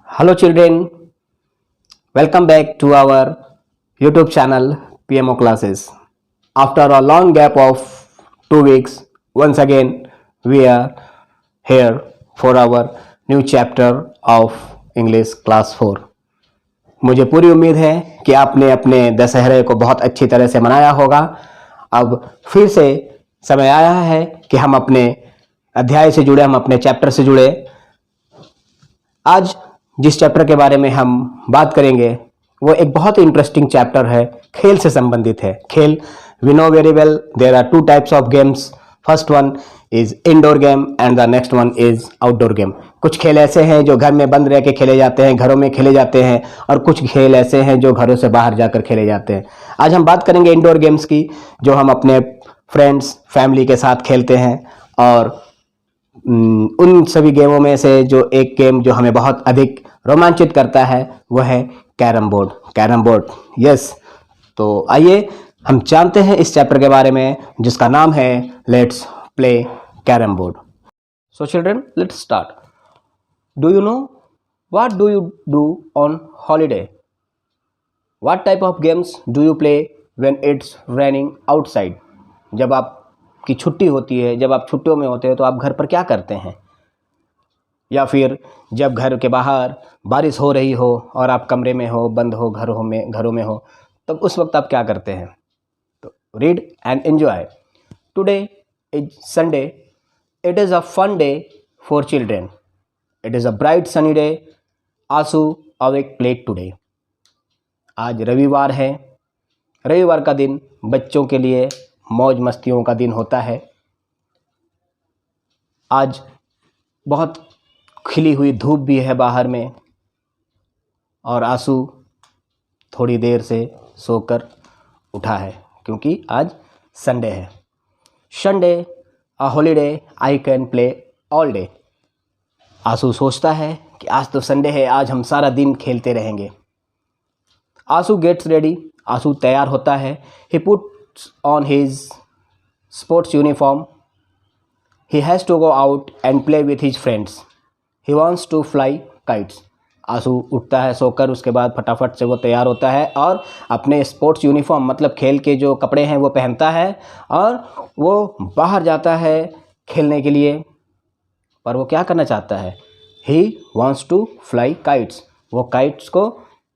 Hello, children. Welcome back to our YouTube channel PMO Classes. After a long gap of 2 weeks, once again we are here for our new chapter of English Class 4. मुझे पूरी उम्मीद है कि आपने अपने दशहरे को बहुत अच्छी तरह से मनाया होगा। अब फिर से समय आया है कि हम अपने अध्याय से जुड़े, हम अपने चैप्टर से जुड़े। आज जिस चैप्टर के बारे में हम बात करेंगे वो एक बहुत इंटरेस्टिंग चैप्टर है, खेल से संबंधित है। खेल, we know very well there are two types of games. First one is indoor game and the next one is outdoor game. कुछ खेल ऐसे हैं जो घर में बंद रह के खेले जाते हैं, घरों में खेले जाते हैं, और कुछ खेल ऐसे हैं जो घरों से बाहर जाकर खेले जाते हैं। आज हम बात करेंगे इंडोर गेम्स की, जो हम अपने फ्रेंड्स, फैमिली के साथ खेलते हैं। और उन सभी गेमों में से जो एक गेम जो हमें बहुत अधिक रोमांचित करता है वह है carrom board. Carrom board, yes. तो आइए हम जानते हैं इस चैप्टर के बारे में, जिसका नाम है let's play carrom board. So children, let's start. Do you know what do you do on holiday? What type of games do you play when it's raining outside? जब आपकी छुट्टी होती है, जब आप छुट्टियों में होते हैं तो आप घर पर क्या करते हैं? या फिर जब घर के बाहर बारिश हो रही हो और आप कमरे में हो, बंद हो, घरों में हो, तब उस वक्त आप क्या करते हैं? तो read and enjoy. Today is Sunday. It is a fun day for children. It is a bright sunny day. Anshu awake played today. आज रविवार है। रविवार का दिन बच्चों के लिए मौज मस्तियों का दिन होता है। आज बहुत खिली हुई धूप भी है बाहर में, और आंसू थोड़ी देर से सोकर उठा है क्योंकि आज संडे है। Sunday a holiday, I can play all day. आंसू सोचता है कि आज तो संडे है, आज हम सारा दिन खेलते रहेंगे। आंसू गेट्स रेडी। आंसू तैयार होता है। He puts on his sports uniform. He has to go out and play with his friends. He wants to fly kites. Anshu उठता है सोकर, उसके बाद फटाफट से वो तैयार होता है और अपने स्पोर्ट्स यूनिफॉर्म मतलब खेल के जो कपड़े हैं वो पहनता है और वो बाहर जाता है खेलने के लिए। पर वो क्या करना चाहता है? He wants to fly kites. वो काइट्स को,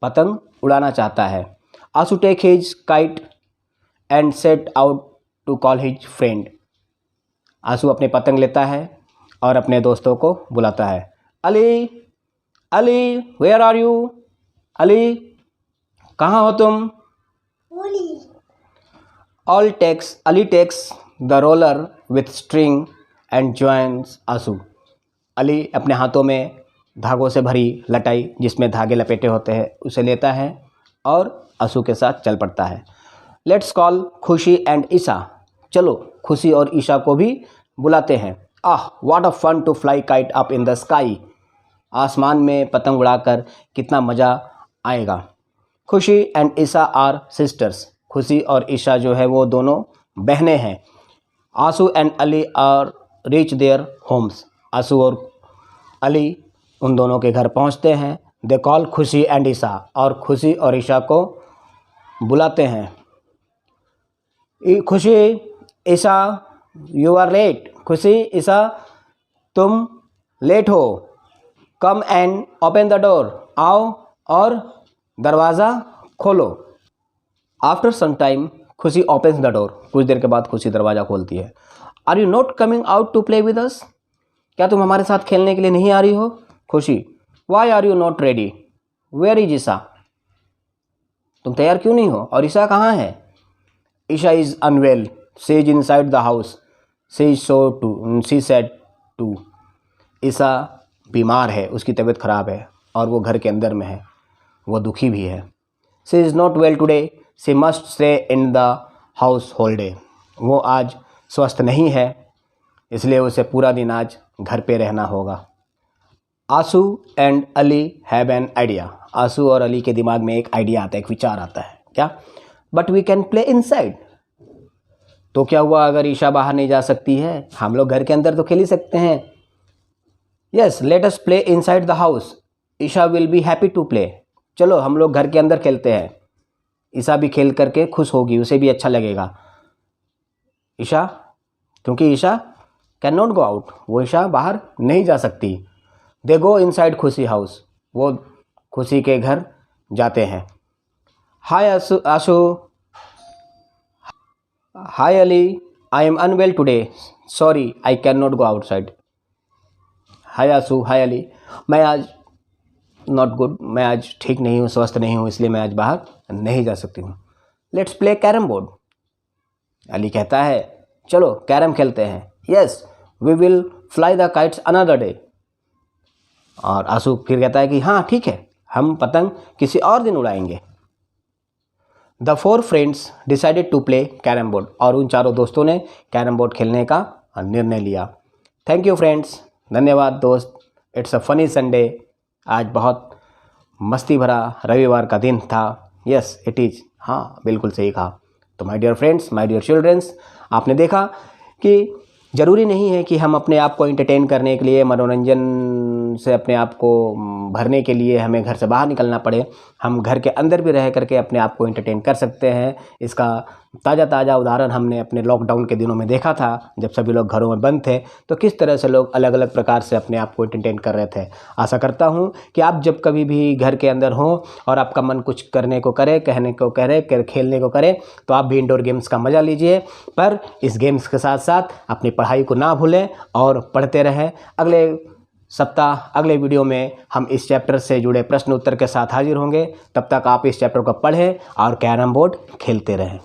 पतंग उड़ाना चाहता है। Anshu take his kite and set out to call his friend. Anshu अपने पतंग लेता है और अपने दोस्तों को बुलाता है। Ali, Ali, where are you? Ali, कहाँ हो तुम? Ali takes the roller with string and joins Ansu. Ali अपने हाथों में धागों से भरी लटाई, जिसमें धागे लपेटे होते हैं, उसे लेता है और आंसू के साथ चल पड़ता है। Let's call Khushi and Isha. चलो खुशी और ईशा को भी बुलाते हैं। Ah, what a fun to fly kite up in the sky. आसमान में पतंग उड़ाकर कितना मज़ा आएगा। खुशी एंड ईशा आर सिस्टर्स। खुशी और ईशा जो है वो दोनों बहनें हैं। Ansu and Ali are reach there homes. Ansu और अली उन दोनों के घर पहुंचते हैं। They call Khushi and Isha, और खुशी और ईशा को बुलाते हैं। खुशी, ईशा, यू आर लेट। खुशी, ईशा, तुम लेट हो। Come and open the door. आओ और दरवाज़ा खोलो। After some time Khushi opens the door. कुछ देर के बाद खुशी दरवाज़ा खोलती है। Are you not coming out to play with us? क्या तुम हमारे साथ खेलने के लिए नहीं आ रही हो? Khushi, why are you not ready? Where is Isha? तुम तैयार क्यों नहीं हो? और ईशा कहाँ है? Isha is unwell. She is inside the house. She said too. Isha बीमार है, उसकी तबीयत ख़राब है और वो घर के अंदर में है, वो दुखी भी है। She is not well today. She must stay in the house whole day. वो आज स्वस्थ नहीं है, इसलिए उसे पूरा दिन आज घर पे रहना होगा। आंसू and Ali have an idea. आंसू और अली के दिमाग में एक आइडिया आता है, एक विचार आता है। क्या? But we can play inside. तो क्या हुआ अगर ईशा बाहर नहीं जा सकती है? हम लोग घर के अंदर तो खेल ही सकते हैं। Yes, let us play inside the house. Isha will be happy to play. चलो हम लोग घर के अंदर खेलते हैं। ईशा भी खेल करके खुश होगी, उसे भी अच्छा लगेगा। ईशा, क्योंकि Isha can not go out, वो ईशा बाहर नहीं जा सकती। दे गो इनसाइड खुशी हाउस, वो खुशी के घर जाते हैं। Hi Ashu, hi Ali, I am unwell today, sorry I can not go outside. Hi Ashu, hi Ali, मैं आज नॉट गुड, मैं आज ठीक नहीं हूँ, स्वस्थ नहीं हूँ, इसलिए मैं आज बाहर नहीं जा सकती हूँ। Let's play carrom board. अली कहता है चलो कैरम खेलते हैं। Yes we will fly the kites another day. और आशु फिर कहता है कि हाँ ठीक है, हम पतंग किसी और दिन उड़ाएंगे। The 4 friends decided to play carrom board. और उन चारों दोस्तों ने कैरम बोर्ड खेलने का निर्णय लिया। थैंक यू फ्रेंड्स, धन्यवाद दोस्त। इट्स अ फनी संडे, आज बहुत मस्ती भरा रविवार का दिन था। यस इट इज़, हाँ बिल्कुल सही कहा। तो my dear friends, my dear childrens, आपने देखा कि ज़रूरी नहीं है कि हम अपने आप को एंटरटेन करने के लिए, मनोरंजन से अपने आप को भरने के लिए हमें घर से बाहर निकलना पड़े। हम घर के अंदर भी रह करके अपने आप को एंटरटेन कर सकते हैं। इसका ताज़ा उदाहरण हमने अपने लॉकडाउन के दिनों में देखा था, जब सभी लोग घरों में बंद थे तो किस तरह से लोग अलग अलग प्रकार से अपने आप को एंटरटेन कर रहे थे। आशा करता हूँ कि आप जब कभी भी घर के अंदर हों और आपका मन कुछ करने को करे, कहने को करे, खेलने को करे, तो आप भी इंडोर गेम्स का मज़ा लीजिए। पर इस गेम्स के साथ साथ अपनी पढ़ाई को ना भूलें और पढ़ते रहें। अगले सप्ताह अगले वीडियो में हम इस चैप्टर से जुड़े प्रश्न उत्तर के साथ हाजिर होंगे। तब तक आप इस चैप्टर को पढ़ें और कैरम बोर्ड खेलते रहें।